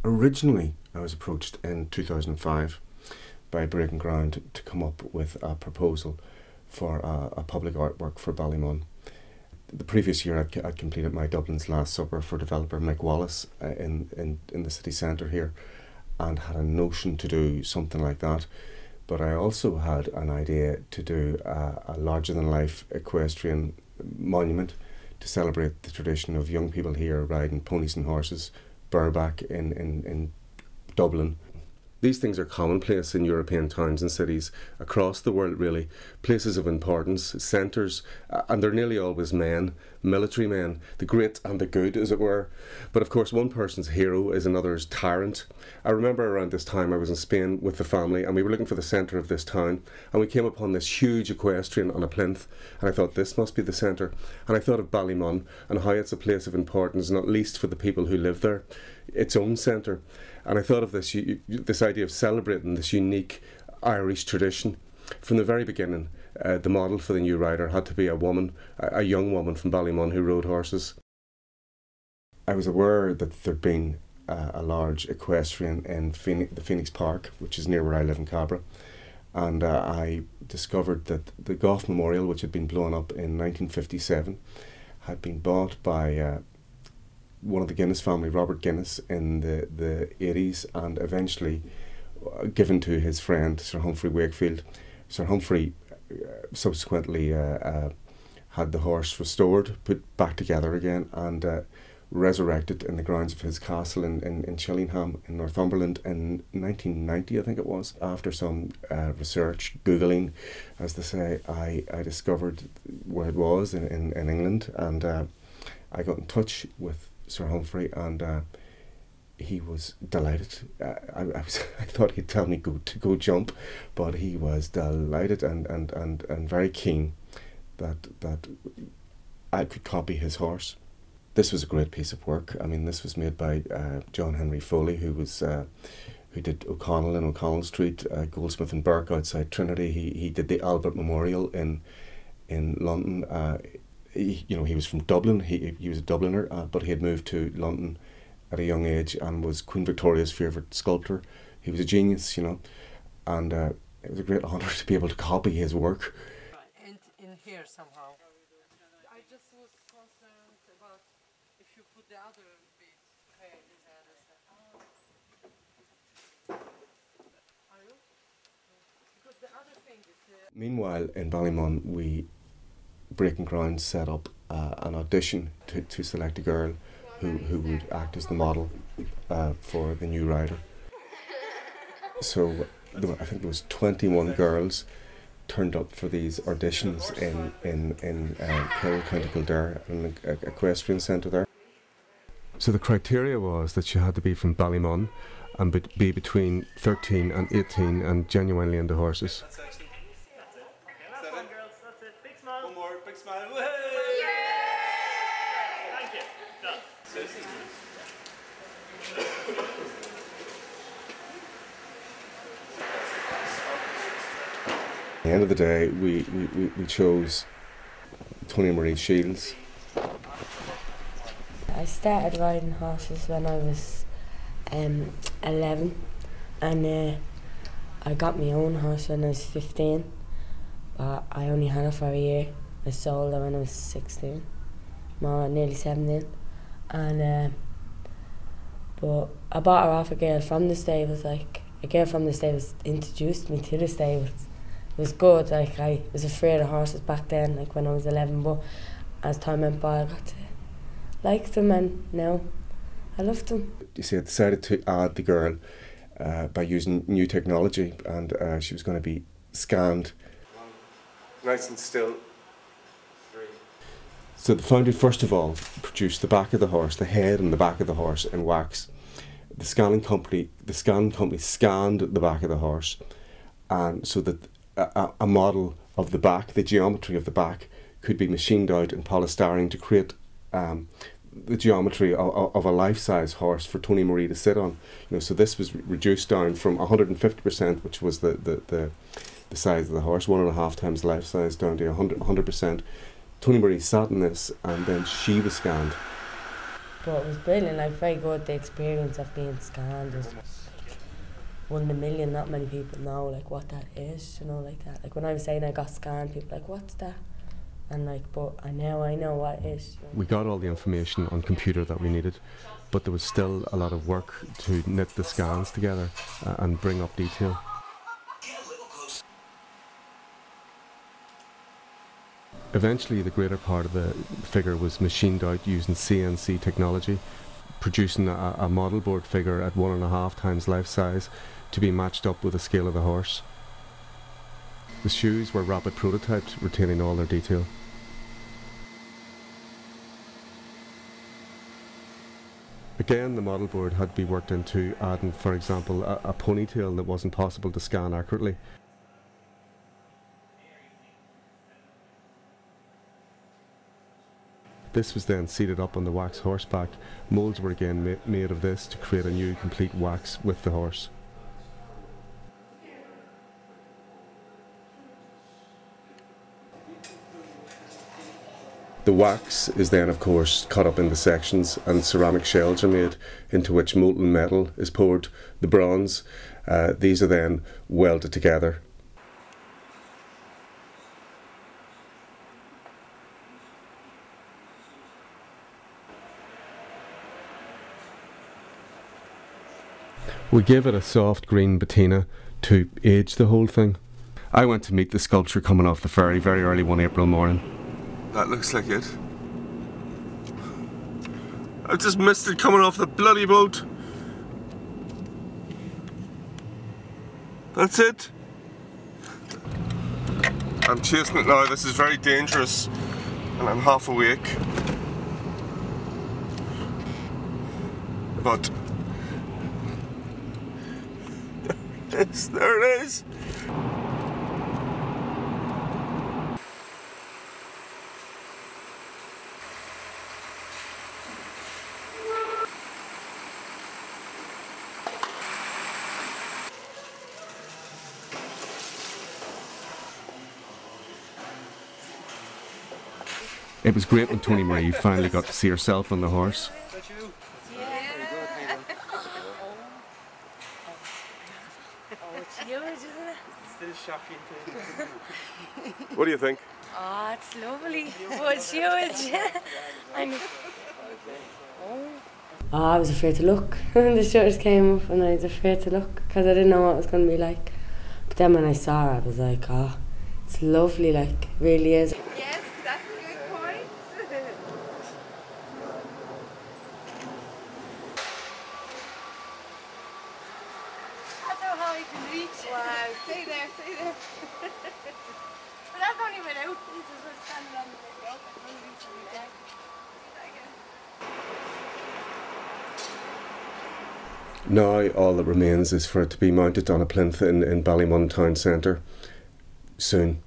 Originally, I was approached in 2005 by Breaking Ground to come up with a proposal for a public artwork for Ballymun. The previous year I'd completed my Dublin's Last Supper for developer Mick Wallace in the city centre here, and had a notion to do something like that. But I also had an idea to do a larger-than-life equestrian monument to celebrate the tradition of young people here riding ponies and horses, bareback in Dublin. These things are commonplace in European towns and cities across the world, really. Places of importance, centres, and they're nearly always men, military men, the great and the good, as it were. But of course, one person's hero is another's tyrant. I remember around this time I was in Spain with the family, and we were looking for the centre of this town, and we came upon this huge equestrian on a plinth, and I thought, this must be the centre. And I thought of Ballymun and how it's a place of importance, not least for the people who live there, its own centre. And I thought of this idea of celebrating this unique Irish tradition. From the very beginning, the model for the new rider had to be a woman, a young woman from Ballymun who rode horses. I was aware that there'd been a large equestrian in the Phoenix Park, which is near where I live in Cabra, and I discovered that the Gough Memorial, which had been blown up in 1957, had been bought by one of the Guinness family, Robert Guinness, in the 80s, and eventually given to his friend Sir Humphrey Wakefield. Sir Humphrey subsequently had the horse restored, put back together again, and resurrected in the grounds of his castle in Chillingham in Northumberland in 1990, I think it was. After some research, Googling, as they say, I discovered where it was in England, and I got in touch with Sir Humphrey, and he was delighted. I thought he'd tell me to go jump, but he was delighted and very keen that I could copy his horse. This was a great piece of work. I mean, this was made by John Henry Foley, who did O'Connell in O'Connell Street, Goldsmith and Burke outside Trinity. He did the Albert Memorial in London. He was from Dublin. He was a Dubliner, but he had moved to London at a young age and was Queen Victoria's favourite sculptor. He was a genius, and it was a great honour to be able to copy his work. And in here somehow. I just was concerned about if you put the other bit. Okay, are you? Because the other thing is. Meanwhile, in Ballymun, Breaking Ground set up an audition to select a girl who would act as the model for the new rider. So I think there was 21 girls turned up for these auditions in Kill, County Kildare, in an equestrian centre there. So the criteria was that she had to be from Ballymun and be between 13 and 18 and genuinely into horses. One more, big smile. Yay! Thank you. At the end of the day, we chose Tony Marie Shields. I started riding horses when I was 11, and I got my own horse when I was 15, but I only had it for a year. I sold it when I was 16, nearly 17, and but I bought her off a girl from the stables. Like, a girl from the stables introduced me to the stables. It was good. Like, I was afraid of horses back then, like when I was 11, but as time went by I got to like them, and now I love them. You see, I decided to add the girl by using new technology, and she was going to be scanned. Nice and still. So the foundry first of all produced the back of the horse, the head and the back of the horse in wax. The scanning company scanned the back of the horse, and so that a model of the back, the geometry of the back, could be machined out in polystyrene to create the geometry of a life-size horse for Tony Marie to sit on. So this was reduced down from 150%, which was the size of the horse, 1.5 times life size, down to 100%. Tony Marie sat in this, and then she was scanned. But it was brilliant, like very good, the experience of being scanned is like 1 in a million, not many people know like what that is, you know, like that. Like when I was saying I got scanned, people were like, what's that? And like, but I know what it is. You know? We got all the information on computer that we needed, but there was still a lot of work to knit the scans together and bring up detail. Eventually the greater part of the figure was machined out using CNC technology, producing a model board figure at 1.5 times life size to be matched up with the scale of the horse. The shoes were rapid prototyped, retaining all their detail. Again, the model board had to be worked into, adding, for example, a ponytail that wasn't possible to scan accurately. This was then seated up on the wax horseback. Moulds were again made of this to create a new complete wax with the horse. The wax is then, of course, cut up into sections, and ceramic shells are made into which molten metal is poured, the bronze. These are then welded together. We gave it a soft green patina to age the whole thing. I went to meet the sculpture coming off the ferry very early one April morning. That looks like it. I've just missed it coming off the bloody boat. That's it. I'm chasing it now. This is very dangerous and I'm half awake. But there it is. It was great when Tony Marie finally got to see herself on the horse. Still shocking too. What do you think? Oh, it's lovely. Oh, it's huge. I was afraid to look. The shutters came up and I was afraid to look because I didn't know what it was going to be like. But then when I saw her, I was like, oh, it's lovely, like, it really is. Yes, that's a good point. That's how high you can reach. Wow, stay there, stay there. But that's only without pieces. We're standing on the rope. I can't reach the deck. Do that again. Now all that remains is for it to be mounted on a plinth in Ballymun town centre soon.